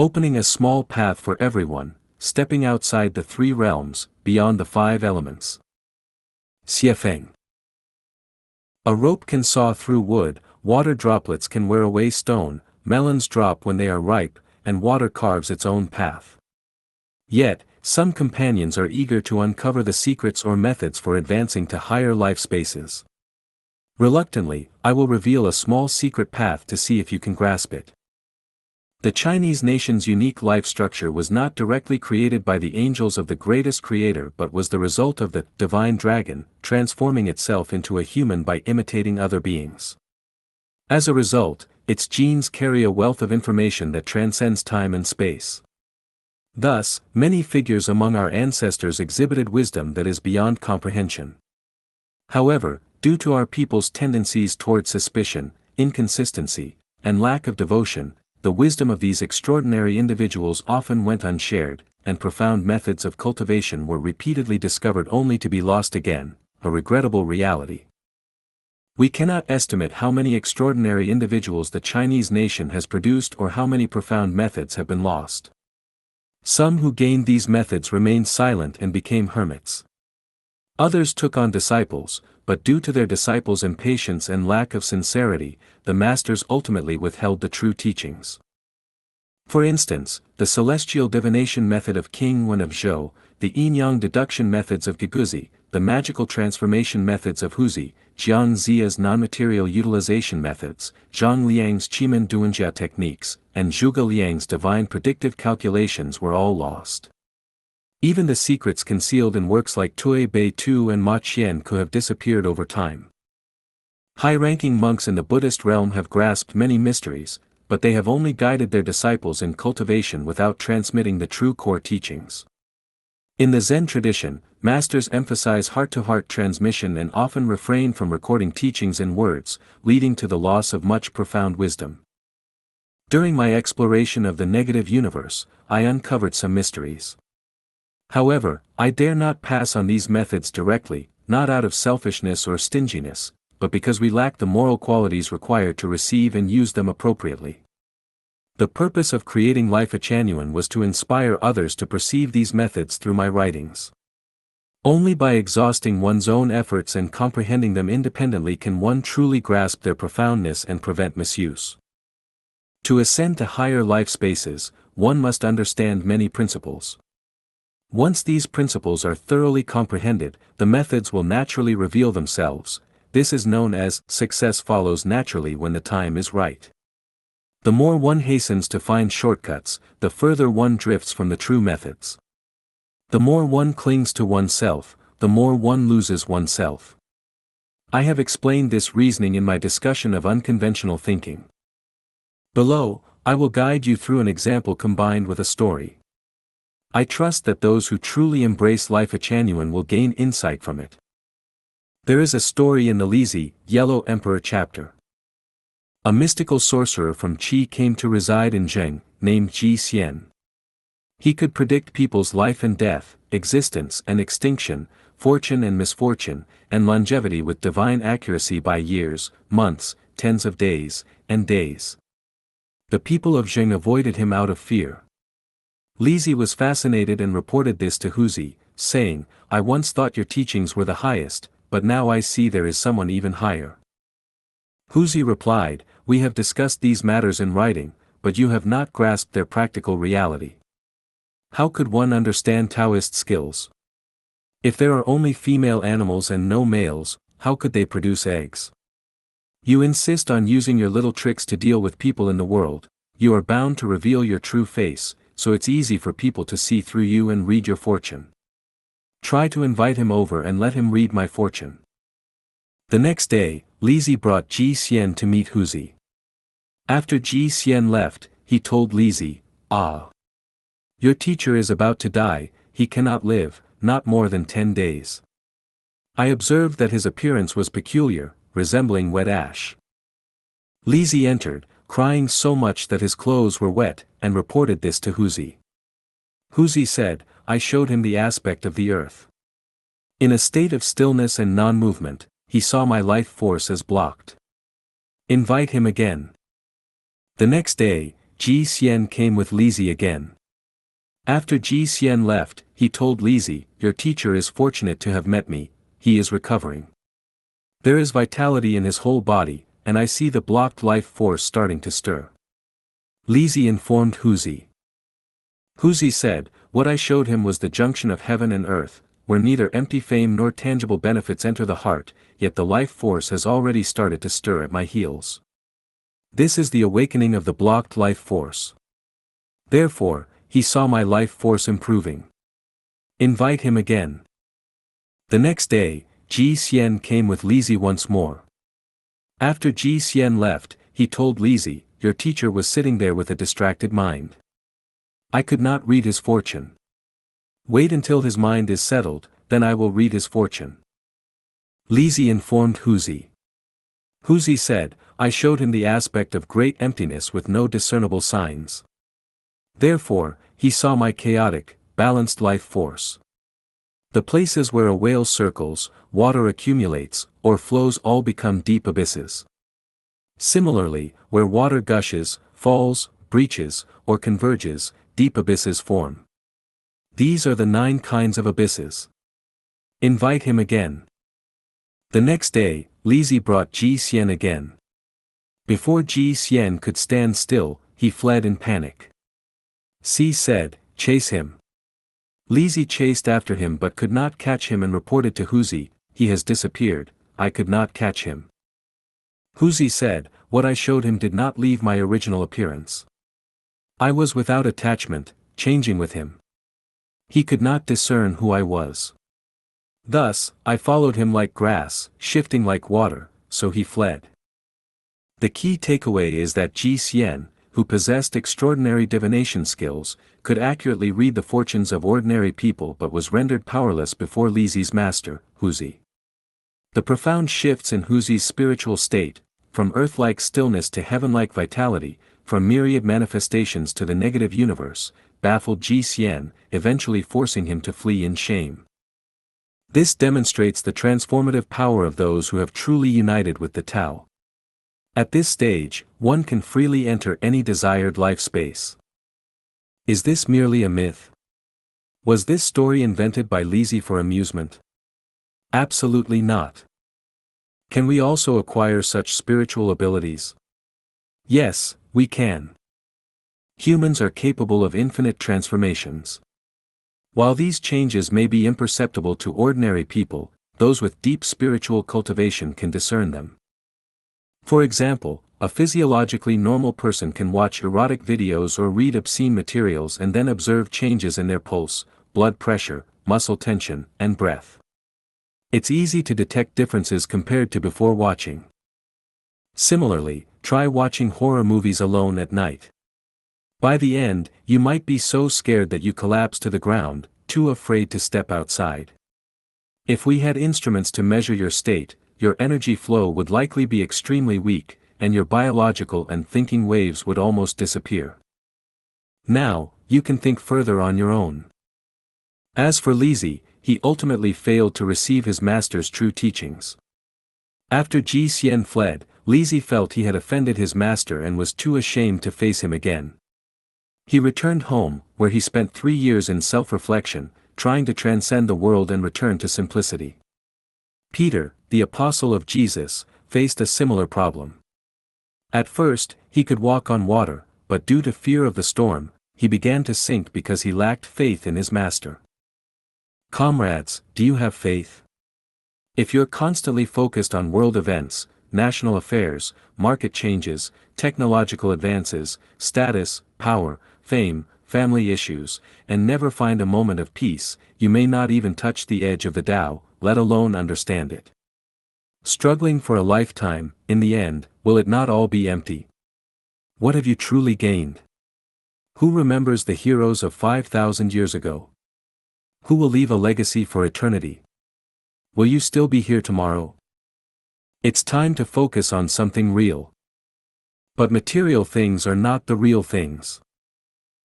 opening a small path for everyone, stepping outside the three realms, beyond the five elements. Xiefeng. A rope can saw through wood, water droplets can wear away stone, melons drop when they are ripe, and water carves its own path. Yet, some companions are eager to uncover the secrets or methods for advancing to higher life spaces. Reluctantly, I will reveal a small secret path to see if you can grasp it. The Chinese nation's unique life structure was not directly created by the angels of the greatest creator but was the result of the divine dragon, transforming itself into a human by imitating other beings. As a result, its genes carry a wealth of information that transcends time and space. Thus, many figures among our ancestors exhibited wisdom that is beyond comprehension. However, due to our people's tendencies toward suspicion, inconsistency, and lack of devotion, the wisdom of these extraordinary individuals often went unshared, and profound methods of cultivation were repeatedly discovered only to be lost again, a regrettable reality. We cannot estimate how many extraordinary individuals the Chinese nation has produced or how many profound methods have been lost. Some who gained these methods remained silent and became hermits. Others took on disciples, but due to their disciples' impatience and lack of sincerity, the masters ultimately withheld the true teachings. For instance, the celestial divination method of King Wen of Zhou, the yin-yang deduction methods of Giguzi, the magical transformation methods of Huzi, Jiang Ziya's non-material utilization methods, Zhang Liang's Qimen Duanjia techniques, and Zhuge Liang's divine predictive calculations were all lost. Even the secrets concealed in works like Tui Bei Tu and Ma Qian could have disappeared over time. High-ranking monks in the Buddhist realm have grasped many mysteries, but they have only guided their disciples in cultivation without transmitting the true core teachings. In the Zen tradition, masters emphasize heart-to-heart transmission and often refrain from recording teachings in words, leading to the loss of much profound wisdom. During my exploration of the negative universe, I uncovered some mysteries. However, I dare not pass on these methods directly, not out of selfishness or stinginess, but because we lack the moral qualities required to receive and use them appropriately. The purpose of creating Lifechanyuan was to inspire others to perceive these methods through my writings. Only by exhausting one's own efforts and comprehending them independently can one truly grasp their profoundness and prevent misuse. To ascend to higher life spaces, one must understand many principles. Once these principles are thoroughly comprehended, the methods will naturally reveal themselves. This is known as success follows naturally when the time is right. The more one hastens to find shortcuts, the further one drifts from the true methods. The more one clings to oneself, the more one loses oneself. I have explained this reasoning in my discussion of unconventional thinking. Below, I will guide you through an example combined with a story. I trust that those who truly embrace Lifechanyuan will gain insight from it. There is a story in the Lizi, Yellow Emperor chapter. A mystical sorcerer from Qi came to reside in Zheng, named Ji Xian. He could predict people's life and death, existence and extinction, fortune and misfortune, and longevity with divine accuracy by years, months, tens of days, and days. The people of Zheng avoided him out of fear. Lizi was fascinated and reported this to Huzi, saying, "I once thought your teachings were the highest, but now I see there is someone even higher." Huzi replied, "We have discussed these matters in writing, but you have not grasped their practical reality. How could one understand Taoist skills? If there are only female animals and no males, how could they produce eggs? You insist on using your little tricks to deal with people in the world, you are bound to reveal your true face, so it's easy for people to see through you and read your fortune. Try to invite him over and let him read my fortune." The next day, Lizi brought Ji Xian to meet Huzi. After Ji Xian left, he told Lizi, "Your teacher is about to die, he cannot live, not more than 10 days. I observed that his appearance was peculiar, resembling wet ash." Lizi entered, crying so much that his clothes were wet, and reported this to Huzi. Huzi said, "I showed him the aspect of the earth. In a state of stillness and non-movement, he saw my life force as blocked. Invite him again." The next day, Ji Xian came with Lizzie again. After Ji Xian left, he told Lizzie, "Your teacher is fortunate to have met me, he is recovering. There is vitality in his whole body, and I see the blocked life force starting to stir." Lizzie informed Huzi. Huzi said, "What I showed him was the junction of heaven and earth, where neither empty fame nor tangible benefits enter the heart, yet the life force has already started to stir at my heels. This is the awakening of the blocked life force. Therefore, he saw my life force improving. Invite him again." The next day, Ji Xian came with Lizzie once more. After Ji Xian left, he told Lizzie, "Your teacher was sitting there with a distracted mind. I could not read his fortune. Wait until his mind is settled, then I will read his fortune." Lizzie informed Huzi. Huzi said, "I showed him the aspect of great emptiness with no discernible signs. Therefore, he saw my chaotic, balanced life force. The places where a whale circles, water accumulates, or flows all become deep abysses. Similarly, where water gushes, falls, breaches, or converges, deep abysses form. These are the 9 kinds of abysses. Invite him again." The next day, Lizzie brought Ji Xian again. Before Ji Xian could stand still, he fled in panic. Si said, "Chase him." Lizzie chased after him but could not catch him and reported to Huzi, "He has disappeared, I could not catch him." Huzi said, "What I showed him did not leave my original appearance. I was without attachment, changing with him. He could not discern who I was. Thus, I followed him like grass, shifting like water, so he fled." The key takeaway is that Ji Xian, who possessed extraordinary divination skills, could accurately read the fortunes of ordinary people but was rendered powerless before Lizzie's master, Huzi. The profound shifts in Huzi's spiritual state, from earth-like stillness to heaven-like vitality, from myriad manifestations to the negative universe, baffled Ji Xian, eventually forcing him to flee in shame. This demonstrates the transformative power of those who have truly united with the Tao. At this stage, one can freely enter any desired life space. Is this merely a myth? Was this story invented by Lizzie for amusement? Absolutely not. Can we also acquire such spiritual abilities? Yes, we can. Humans are capable of infinite transformations. While these changes may be imperceptible to ordinary people, those with deep spiritual cultivation can discern them. For example, a physiologically normal person can watch erotic videos or read obscene materials and then observe changes in their pulse, blood pressure, muscle tension, and breath. It's easy to detect differences compared to before watching. Similarly, try watching horror movies alone at night. By the end, you might be so scared that you collapse to the ground, too afraid to step outside. If we had instruments to measure your state, your energy flow would likely be extremely weak, and your biological and thinking waves would almost disappear. Now, you can think further on your own. As for Lizzie, he ultimately failed to receive his master's true teachings. After Ji Xian fled, Lizzie felt he had offended his master and was too ashamed to face him again. He returned home, where he spent 3 years in self-reflection, trying to transcend the world and return to simplicity. Peter, the apostle of Jesus, faced a similar problem. At first, he could walk on water, but due to fear of the storm, he began to sink because he lacked faith in his master. Comrades, do you have faith? If you're constantly focused on world events, national affairs, market changes, technological advances, status, power, fame, family issues, and never find a moment of peace, you may not even touch the edge of the Tao, let alone understand it. Struggling for a lifetime, in the end, will it not all be empty? What have you truly gained? Who remembers the heroes of 5,000 years ago? Who will leave a legacy for eternity? Will you still be here tomorrow? It's time to focus on something real. But material things are not the real things.